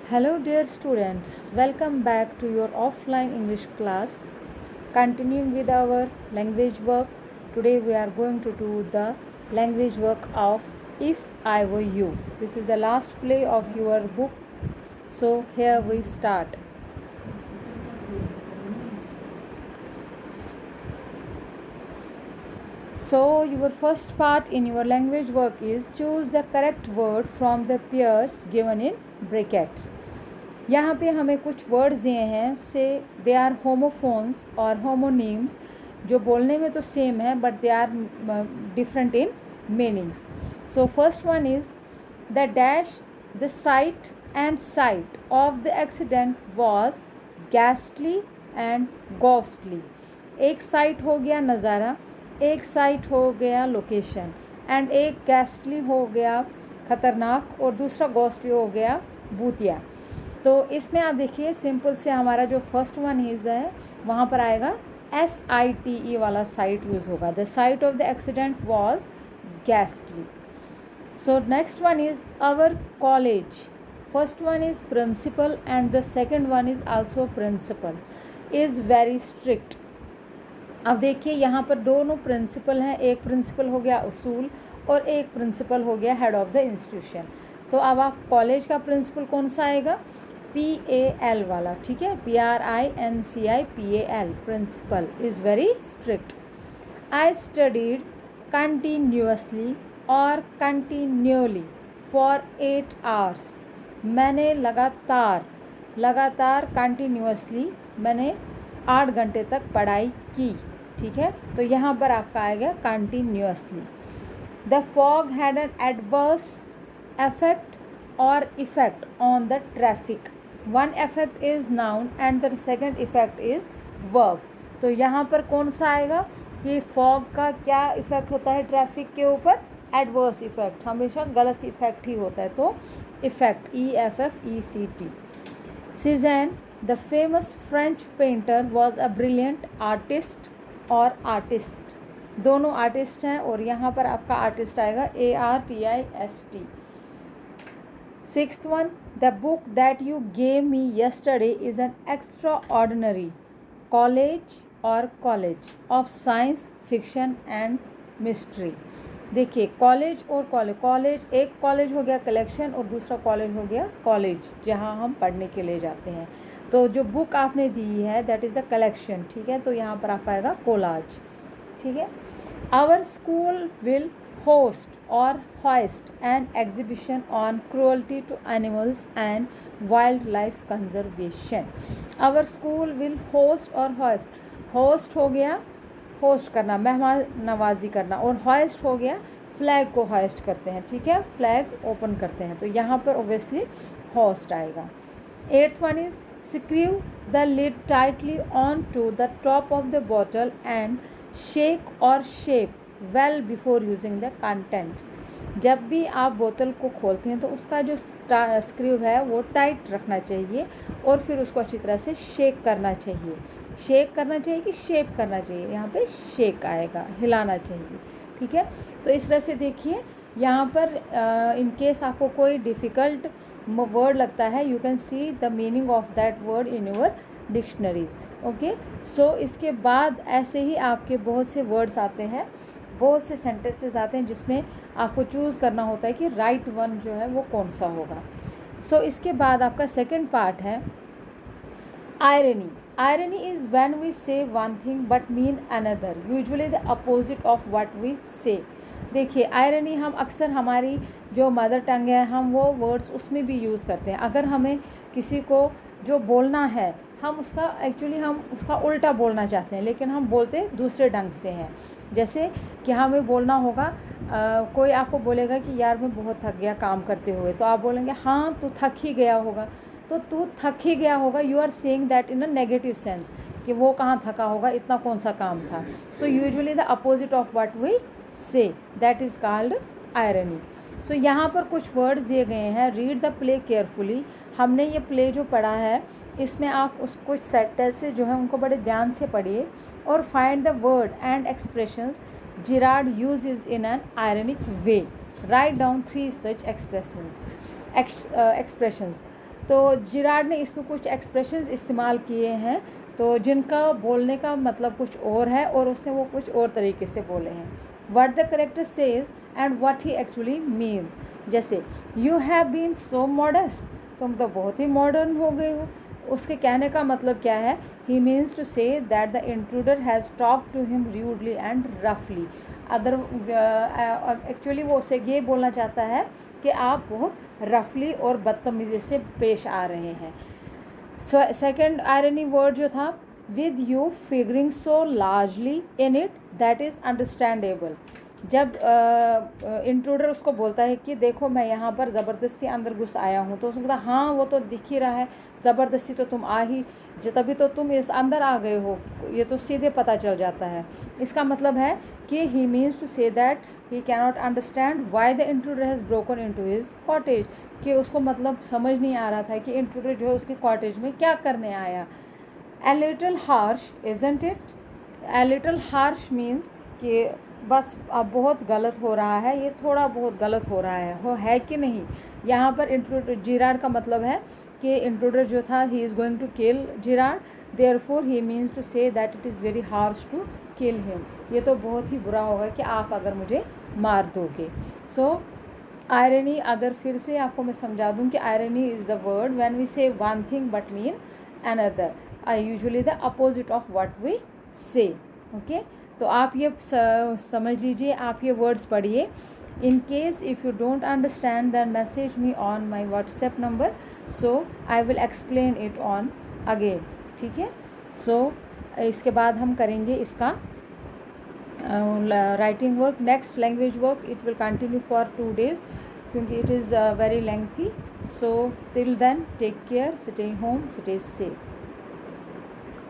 Hello, dear students. Welcome back to your offline English class. Continuing with our language work, today we are going to do the language work of If I Were You. This is the last play of your book. So, here we start. So, your first part in your language work is choose the correct word from the pairs given in brackets. यहाँ पे हमें कुछ words दिए हैं से they are homophones और होमोनीम्स जो बोलने में तो सेम है but they are different in meanings. So first one is the dash the site and sight of the accident was ghastly and ghostly. एक साइट हो गया नज़ारा, एक साइट हो गया लोकेशन एंड एक गैस्टली हो गया ख़तरनाक और दूसरा गॉस्टली हो गया भूतिया. तो इसमें आप देखिए सिंपल से हमारा जो फर्स्ट वन इज है वहाँ पर आएगा SITE वाला साइट यूज़ होगा. The site of the accident was ghastly. So next one is our college. First one is principle and the second one is also principal is very strict. अब देखिए यहाँ पर दोनों प्रिंसिपल हैं, एक principal हो गया उसूल और एक प्रिंसिपल हो गया हेड ऑफ़ द इंस्टीट्यूशन. तो अब आप कॉलेज का प्रिंसिपल कौन सा आएगा? PAL वाला, ठीक है, PRINCIPAL. Principal is very strict. I studied continuously और कंटिन्यूली फॉर 8 hours. मैंने लगातार कंटिन्यूसली मैंने 8 घंटे तक पढ़ाई की. ठीक है, तो यहाँ पर आपका आएगा continuously. The fog had an adverse effect or effect on the traffic. One effect is noun and the second effect is verb. तो यहाँ पर कौन सा आएगा कि फॉग का क्या इफेक्ट होता है ट्रैफिक के ऊपर? Adverse effect. हमेशा गलत इफेक्ट ही होता है, तो effect EFFECT. Cézanne, the famous French painter, was a brilliant artist और artist. दोनों आर्टिस्ट हैं और यहाँ पर आपका आर्टिस्ट आएगा ARTIST. Sixth one, the book that you gave me yesterday is an extraordinary college of science fiction and mystery. देखिए college और कॉलेज, एक कॉलेज हो गया कलेक्शन और दूसरा कॉलेज हो गया कॉलेज जहाँ हम पढ़ने के लिए जाते हैं. तो जो बुक आपने दी है दैट इज़ अ कलेक्शन. ठीक है, तो यहाँ पर आपका आएगा कोलाज. ठीक है. Our school will host or hoist an exhibition on cruelty to animals and wildlife conservation. Our school will host or hoist. host हो गया होस्ट करना, मेहमान नवाजी करना, और hoist हो गया फ्लैग को hoist करते हैं. ठीक है, फ्लैग ओपन करते हैं, तो यहाँ पर obviously host आएगा. 8th one is screw the lid tightly onto the top of the bottle and shake or shape well before using the contents. जब भी आप बोतल को खोलते हैं तो उसका जो स्क्रू है वो टाइट रखना चाहिए और फिर उसको अच्छी तरह से शेक करना चाहिए. शेक करना चाहिए कि शेप करना चाहिए? यहाँ पे शेक आएगा, हिलाना चाहिए. ठीक है, तो इस तरह से देखिए यहाँ पर इन केस आपको कोई डिफ़िकल्ट वर्ड लगता है you can see the meaning of that word in your dictionaries. Okay, so इसके बाद ऐसे ही आपके बहुत से वर्ड्स आते हैं, बहुत से सेंटेंसेस आते हैं जिसमें आपको चूज़ करना होता है कि राइट वन जो है वो कौन सा होगा. सो इसके बाद आपका सेकंड पार्ट है irony. Irony is when we say one thing but mean another, usually the opposite of what we say. देखिए आयरनी हम अक्सर हमारी जो मदर टंग है हम वो वर्ड्स उसमें भी यूज़ करते हैं. अगर हमें किसी को जो बोलना है हम उसका उल्टा बोलना चाहते हैं लेकिन हम बोलते दूसरे ढंग से हैं. जैसे कि हमें बोलना होगा कोई आपको बोलेगा कि यार मैं बहुत थक गया काम करते हुए, तो आप बोलेंगे हाँ तू थक ही गया होगा. तो तू थक ही गया होगा, you are saying that in a negative sense कि वो कहाँ थका होगा, इतना कौन सा काम था. So usually the opposite of what we say that is called irony. So यहाँ पर कुछ वर्ड्स दिए गए हैं. Read the play carefully. हमने ये प्ले जो पढ़ा है इसमें आप उस कुछ सेंटेंसेस जो हैं उनको बड़े ध्यान से पढ़िए और find the word and expressions Gerard uses in an ironic way. Write down 3 such expressions. तो जिराड ने इसमें कुछ एक्सप्रेशंस इस्तेमाल किए हैं तो जिनका बोलने का मतलब कुछ और है और उसने वो कुछ और तरीके से बोले हैं. What the character says and what he actually means. जैसे you have been so modest, तुम तो बहुत ही मॉडर्न हो गए हो. उसके कहने का मतलब क्या है? He means to say that the intruder has talk to him rudely and रफली. अदर एक्चुअली वो उससे ये बोलना चाहता है कि आप बहुत रफली और बदतमीज़ी से पेश आ रहे हैं. सेकेंड आयरनी वर्ड जो था, with you figuring so largely in it that is understandable. जब इंट्रूडर उसको बोलता है कि देखो मैं यहाँ पर ज़बरदस्ती अंदर घुस आया हूँ, तो उसने बोला हाँ वो तो दिख ही रहा है, ज़बरदस्ती तो तुम आ ही, तभी तो तुम इस अंदर आ गए हो, ये तो सीधे पता चल जाता है. इसका मतलब है कि he means to say that he cannot understand why the intruder has broken into his cottage. कि उसको मतलब समझ नहीं आ रहा था कि इंट्रूडर जो है उसके कॉटेज में क्या करने आया. A little harsh isn't it. A little harsh means कि बस अब बहुत गलत हो रहा है, ये थोड़ा बहुत गलत हो रहा है कि नहीं. यहाँ पर इंट्रूडर जिराड का मतलब है कि इंट्रूडर जो था he is going to kill Gerard, therefore he means to say that it is very harsh to kill him. ये तो बहुत ही बुरा होगा कि आप अगर मुझे मार दोगे. सो आयरनी, अगर फिर से आपको मैं समझा दूँ कि irony is the word when we say one thing but mean another, usually the opposite of what we say. Okay, तो आप ये समझ लीजिए, आप ये वर्ड्स पढ़िए. In case if you don't understand then message me on my WhatsApp number, so I will explain it on again. ठीक है. सो इसके बाद हम करेंगे इसका writing work. Next language work it will continue for 2 days क्योंकि it is very lengthy. So till then take care, stay home, stay safe.